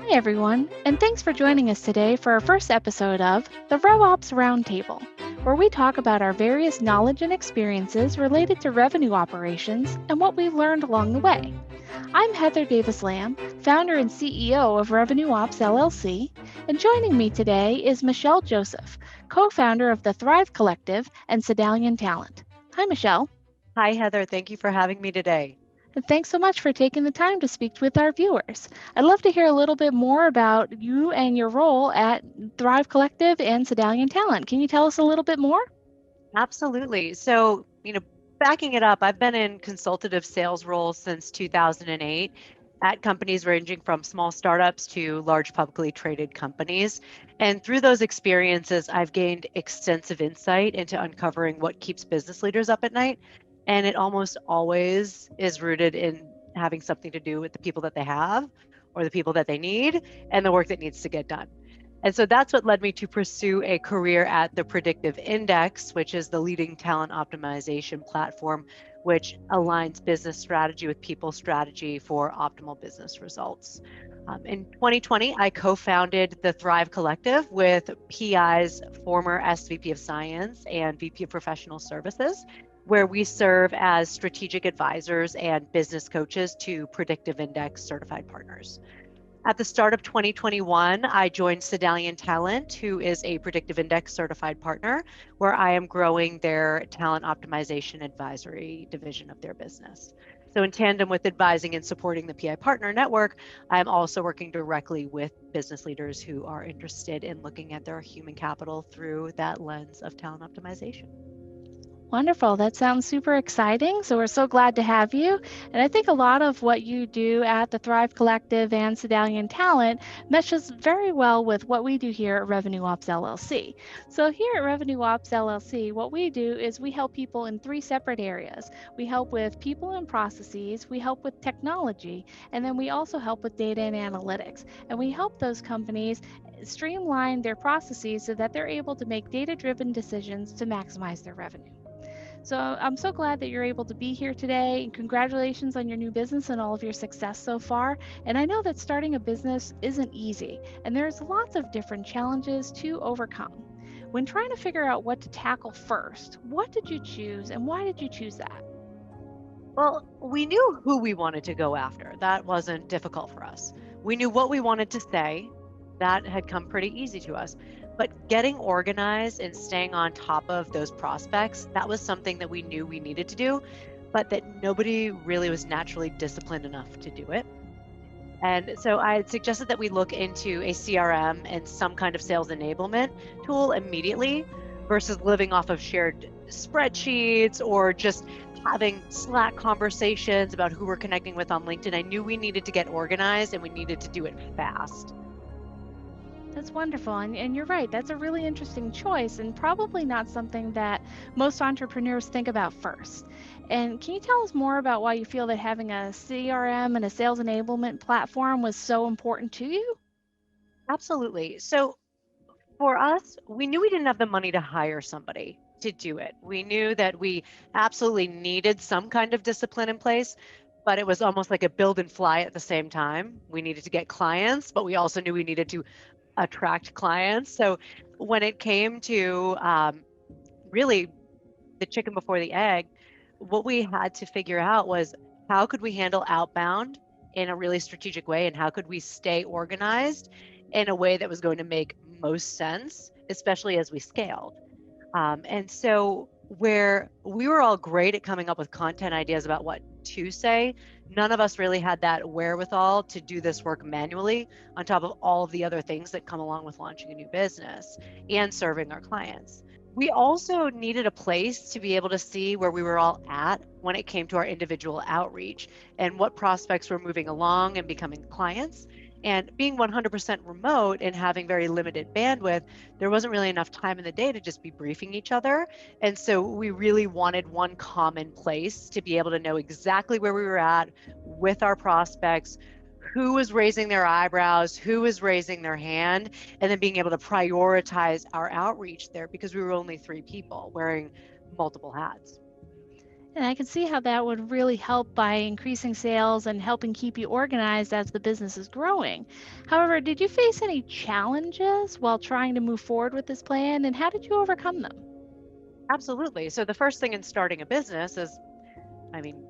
Hi, everyone, and thanks for joining us today for our first episode of the Rev Ops Roundtable, where we talk about our various knowledge and experiences related to revenue operations and what we've learned along the way. I'm Heather Davis Lamb, founder and CEO of Revenue Ops LLC, and joining me today is Michelle Joseph, co founder of the Thrive Collective and Cedalion Talent. Hi, Michelle. Hi, Heather. Thank you for having me today. And thanks so much for taking the time to speak with our viewers. I'd love to hear a little bit more about you and your role at Thrive Collective and Cedalion Talent. Can you tell us a little bit more? Absolutely. Backing it up, I've been in consultative sales roles since 2008 at companies ranging from small startups to large publicly traded companies. And through those experiences, I've gained extensive insight into uncovering what keeps business leaders up at night. And it almost always is rooted in having something to do with the people that they have or the people that they need and the work that needs to get done. And so that's what led me to pursue a career at the Predictive Index, which is the leading talent optimization platform, which aligns business strategy with people strategy for optimal business results. In 2020, I co founded the Thrive Collective with PI's former SVP of Science and VP of Professional Services, where we serve as strategic advisors and business coaches to Predictive Index certified partners. At the start of 2021, I joined Cedalion Talent, who is a Predictive Index certified partner, where I am growing their talent optimization advisory division of their business. So, in tandem with advising and supporting the PI Partner Network, I'm also working directly with business leaders who are interested in looking at their human capital through that lens of talent optimization. Wonderful. That sounds super exciting. So we're so glad to have you. And I think a lot of what you do at the Thrive Collective and Cedalion Talent meshes very well with what we do here at Revenue Ops LLC. So here at Revenue Ops LLC, what we do is we help people in three separate areas. We help with people and processes, we help with technology, and then we also help with data and analytics. And we help those companies streamline their processes so that they're able to make data-driven decisions to maximize their revenue. So I'm so glad that you're able to be here today. And congratulations on your new business and all of your success so far. And I know that starting a business isn't easy, and there's lots of different challenges to overcome. When trying to figure out what to tackle first, what did you choose and why did you choose that? Well, we knew who we wanted to go after. That wasn't difficult for us. We knew what we wanted to say. That had come pretty easy to us. But getting organized and staying on top of those prospects, that was something that we knew we needed to do, but that nobody really was naturally disciplined enough to do it. And so I had suggested that we look into a CRM and some kind of sales enablement tool immediately versus living off of shared spreadsheets or just having Slack conversations about who we're connecting with on LinkedIn. I knew we needed to get organized and we needed to do it fast. That's wonderful. And you're right. That's a really interesting choice and probably not something that most entrepreneurs think about first. And can you tell us more about why you feel that having a CRM and a sales enablement platform was so important to you? Absolutely. So for us, we knew we didn't have the money to hire somebody to do it. We knew that we absolutely needed some kind of discipline in place, but it was almost like a build and fly at the same time. We needed to get clients, but we also knew we needed to attract clients. So when it came to really the chicken before the egg, what we had to figure out was how could we handle outbound in a really strategic way and how could we stay organized in a way that was going to make most sense, especially as we scaled. And so, where we were all great at coming up with content ideas about what to say, none of us really had that wherewithal to do this work manually on top of all of the other things that come along with launching a new business and serving our clients. We also needed a place to be able to see where we were all at when it came to our individual outreach and what prospects were moving along and becoming clients. And being 100% remote and having very limited bandwidth, there wasn't really enough time in the day to just be briefing each other. And so we really wanted one common place to be able to know exactly where we were at with our prospects, who was raising their eyebrows, who was raising their hand, and then being able to prioritize our outreach there because we were only three people wearing multiple hats. And I can see how that would really help by increasing sales and helping keep you organized as the business is growing. However, did you face any challenges while trying to move forward with this plan, and how did you overcome them? Absolutely. So the first thing in starting a business is, I mean,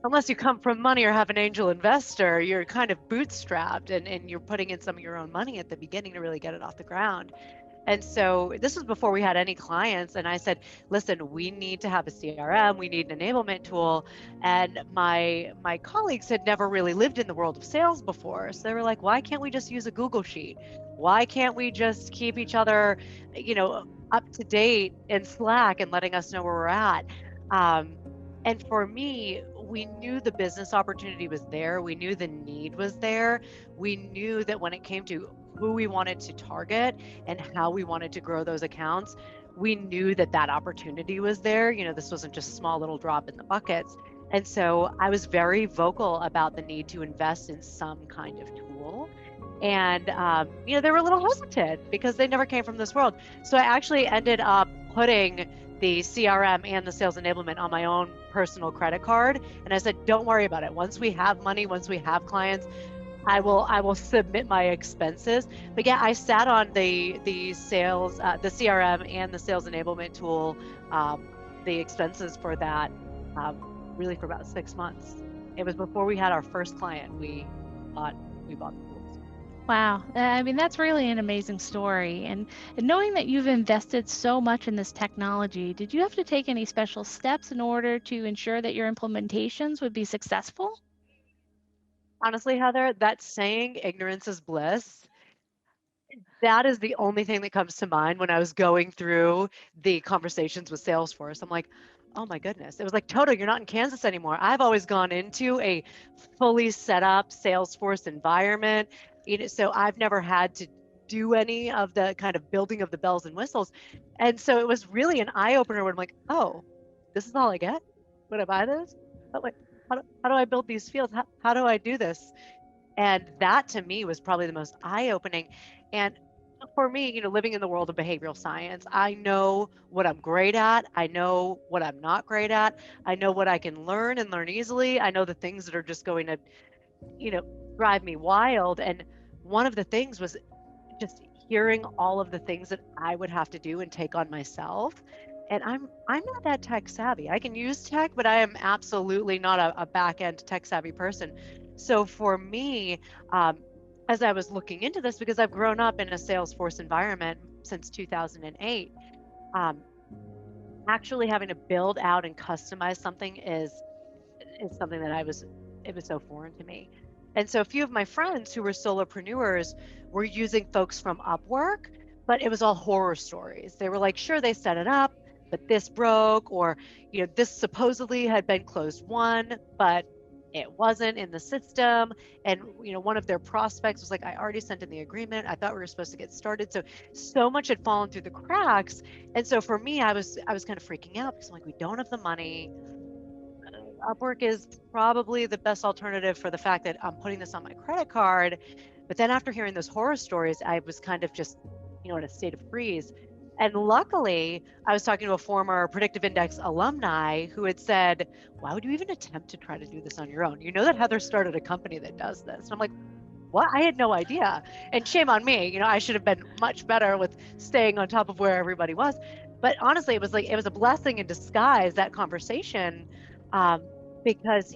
unless you come from money or have an angel investor, you're kind of bootstrapped and you're putting in some of your own money at the beginning to really get it off the ground. And so this was before we had any clients. And I said, listen, we need to have a CRM. We need an enablement tool. And my colleagues had never really lived in the world of sales before. So they were like, why can't we just use a Google Sheet? Why can't we just keep each other, up to date in Slack and letting us know where we're at? Um, and for me, we knew the business opportunity was there. We knew the need was there. We knew that when it came to who we wanted to target and how we wanted to grow those accounts, we knew that that opportunity was there. This wasn't just a small little drop in the buckets. And so I was very vocal about the need to invest in some kind of tool. And, they were a little hesitant because they never came from this world. So I actually ended up putting the CRM and the sales enablement on my own personal credit card. And I said, don't worry about it. Once we have money, once we have clients, I will submit my expenses. But yeah, I sat on the sales, the CRM and the sales enablement tool, the expenses for that, really for about 6 months. It was before we had our first client. We bought the tools. Wow. I mean, that's really an amazing story. And knowing that you've invested so much in this technology, did you have to take any special steps in order to ensure that your implementations would be successful? Honestly, Heather, that saying "ignorance is bliss," that is the only thing that comes to mind when I was going through the conversations with Salesforce. I'm like, oh my goodness. It was like, Toto, you're not in Kansas anymore. I've always gone into a fully set up Salesforce environment. So I've never had to do any of the kind of building of the bells and whistles. And so it was really an eye opener when I'm like, oh, this is all I get when I buy this? But like, how do I build these fields? How do I do this? And that to me was probably the most eye opening. And for me, living in the world of behavioral science, I know what I'm great at. I know what I'm not great at. I know what I can learn and learn easily. I know the things that are just going to, you know, drive me wild. And one of the things was just hearing all of the things that I would have to do and take on myself. And I'm not that tech savvy. I can use tech, but I am absolutely not a back end tech savvy person. So for me, as I was looking into this, because I've grown up in a Salesforce environment since 2008, um, actually having to build out and customize something is something that it was so foreign to me. And so a few of my friends who were solopreneurs were using folks from Upwork, but it was all horror stories. They were like, sure, they set it up, but this broke, or, this supposedly had been closed won, but it wasn't in the system. And, one of their prospects was like, I already sent in the agreement. I thought we were supposed to get started. So much had fallen through the cracks. And so for me, I was kind of freaking out because I'm like, we don't have the money. Upwork is probably the best alternative for the fact that I'm putting this on my credit card. But then after hearing those horror stories, I was kind of just, in a state of freeze. And luckily, I was talking to a former Predictive Index alumni who had said, why would you even attempt to try to do this on your own? You know that Heather started a company that does this. And I'm like, what? I had no idea. And shame on me. I should have been much better with staying on top of where everybody was. But honestly, it was a blessing in disguise, that conversation, um, because,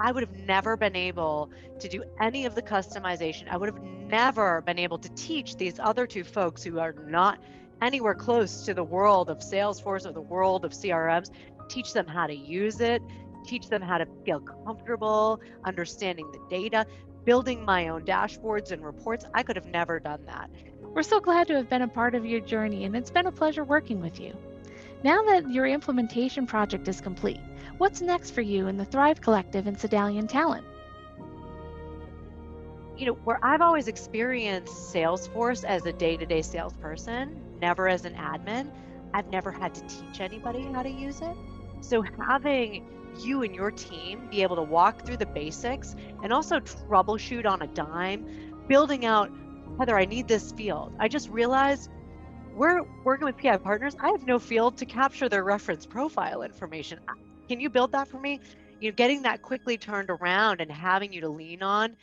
I would have never been able to do any of the customization. I would have never been able to teach these other two folks who are not anywhere close to the world of Salesforce or the world of CRMs, teach them how to use it, teach them how to feel comfortable understanding the data, building my own dashboards and reports. I could have never done that. We're so glad to have been a part of your journey, and it's been a pleasure working with you. Now that your implementation project is complete, what's next for you in the Thrive Collective and Cedalion Talent? Where I've always experienced Salesforce as a day-to-day salesperson, never as an admin, I've never had to teach anybody how to use it. So having you and your team be able to walk through the basics and also troubleshoot on a dime, building out, Heather, I need this field. I just realized we're working with PI partners. I have no field to capture their reference profile information. Can you build that for me? Getting that quickly turned around and having you to lean on,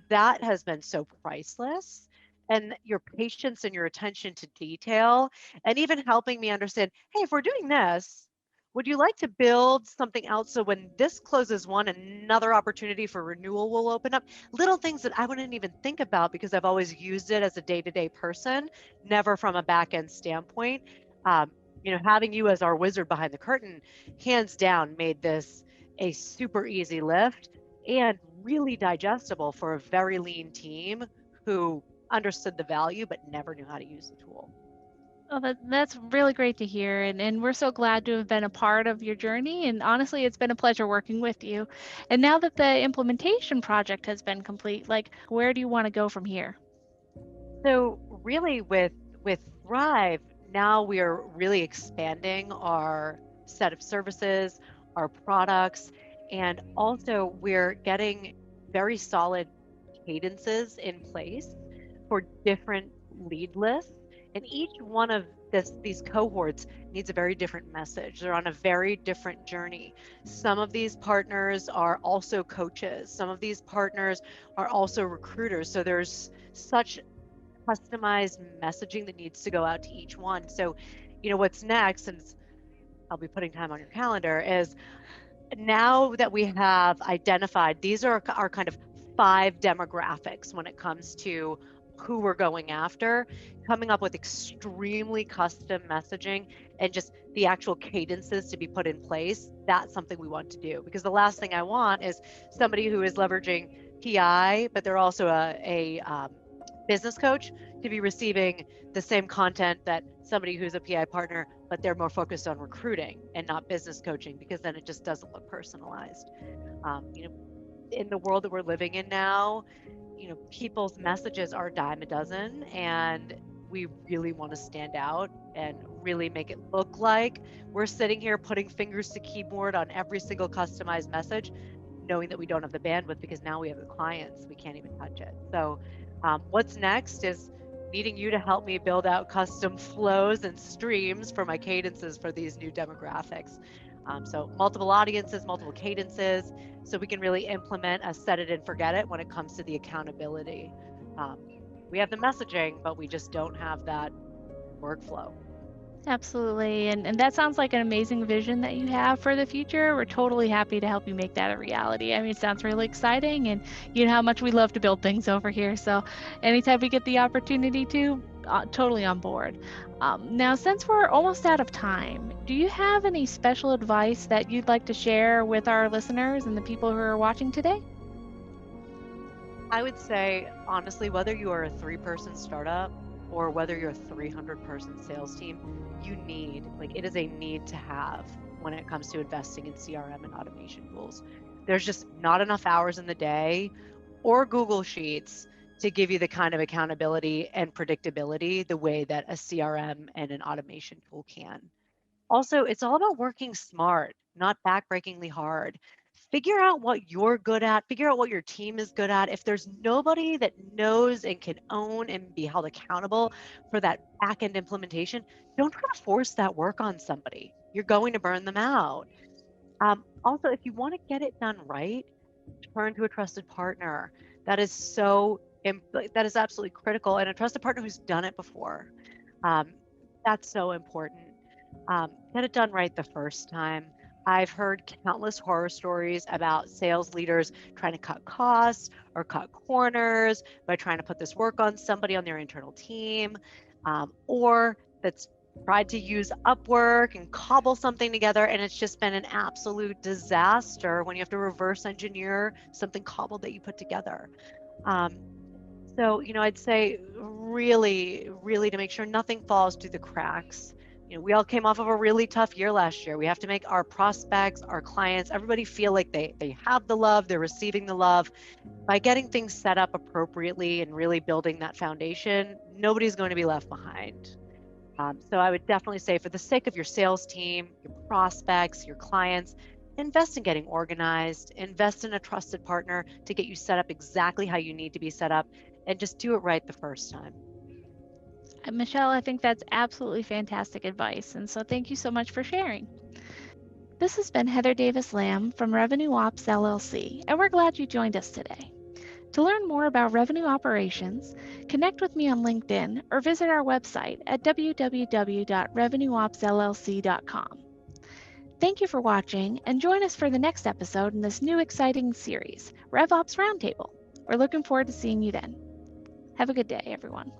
that has been so priceless. And your patience and your attention to detail, and even helping me understand, hey, if we're doing this, would you like to build something else so when this closes one, another opportunity for renewal will open up? Little things that I wouldn't even think about because I've always used it as a day-to-day person, never from a back-end standpoint. Um, having you as our wizard behind the curtain, hands down, made this a super easy lift and really digestible for a very lean team who understood the value but never knew how to use the tool. Oh, that's really great to hear. And we're so glad to have been a part of your journey. And honestly, it's been a pleasure working with you. And now that the implementation project has been complete, like, where do you want to go from here? So really with Thrive, now we are really expanding our set of services, our products, and also we're getting very solid cadences in place for different lead lists. And each one of these cohorts needs a very different message. They're on a very different journey. Some of these partners are also coaches. Some of these partners are also recruiters. So there's such customized messaging that needs to go out to each one. So, what's next, and I'll be putting time on your calendar, is now that we have identified these are our kind of 5 demographics when it comes to who we're going after, coming up with extremely custom messaging and just the actual cadences to be put in place. That's something we want to do because the last thing I want is somebody who is leveraging PI, but they're also a business coach to be receiving the same content that somebody who's a PI partner, but they're more focused on recruiting and not business coaching because then it just doesn't look personalized. In the world that we're living in now, people's messages are a dime a dozen, and we really want to stand out and really make it look like we're sitting here putting fingers to keyboard on every single customized message, knowing that we don't have the bandwidth because now we have the clients, we can't even touch it. So what's next is needing you to help me build out custom flows and streams for my cadences for these new demographics. So multiple audiences, multiple cadences, so we can really implement a set it and forget it when it comes to the accountability. Um, we have the messaging, but we just don't have that workflow. Absolutely. And that sounds like an amazing vision that you have for the future. We're totally happy to help you make that a reality. I mean, it sounds really exciting, and you know how much we love to build things over here. So, anytime we get the opportunity to, totally on board. Now, since we're almost out of time, do you have any special advice that you'd like to share with our listeners and the people who are watching today? I would say, honestly, whether you are a 3-person startup or whether you're a 300-person sales team, it is a need to have when it comes to investing in CRM and automation tools. There's just not enough hours in the day or Google Sheets to give you the kind of accountability and predictability the way that a CRM and an automation tool can. Also, it's all about working smart, not backbreakingly hard. Figure out what you're good at, figure out what your team is good at. If there's nobody that knows and can own and be held accountable for that back end implementation, don't try to force that work on somebody. You're going to burn them out. Also, if you want to get it done right, turn to a trusted partner. That is that is absolutely critical, and a trusted partner who's done it before. Um, that's so important. Get it done right the first time. I've heard countless horror stories about sales leaders trying to cut costs or cut corners by trying to put this work on somebody on their internal team, or that's tried to use Upwork and cobble something together, and it's just been an absolute disaster when you have to reverse engineer something cobbled that you put together. Um, so, I'd say really, really to make sure nothing falls through the cracks. We all came off of a really tough year last year. We have to make our prospects, our clients, everybody feel like they have the love, they're receiving the love. By getting things set up appropriately and really building that foundation, nobody's going to be left behind. So I would definitely say, for the sake of your sales team, your prospects, your clients, invest in getting organized, invest in a trusted partner to get you set up exactly how you need to be set up, and just do it right the first time. Michelle, I think that's absolutely fantastic advice. And so, thank you so much for sharing. This has been Heather Davis Lamb from Revenue Ops LLC, and we're glad you joined us today. To learn more about revenue operations, connect with me on LinkedIn or visit our website at www.revenueopsllc.com. Thank you for watching, and join us for the next episode in this new exciting series, Rev Ops Roundtable. We're looking forward to seeing you then. Have a good day, everyone.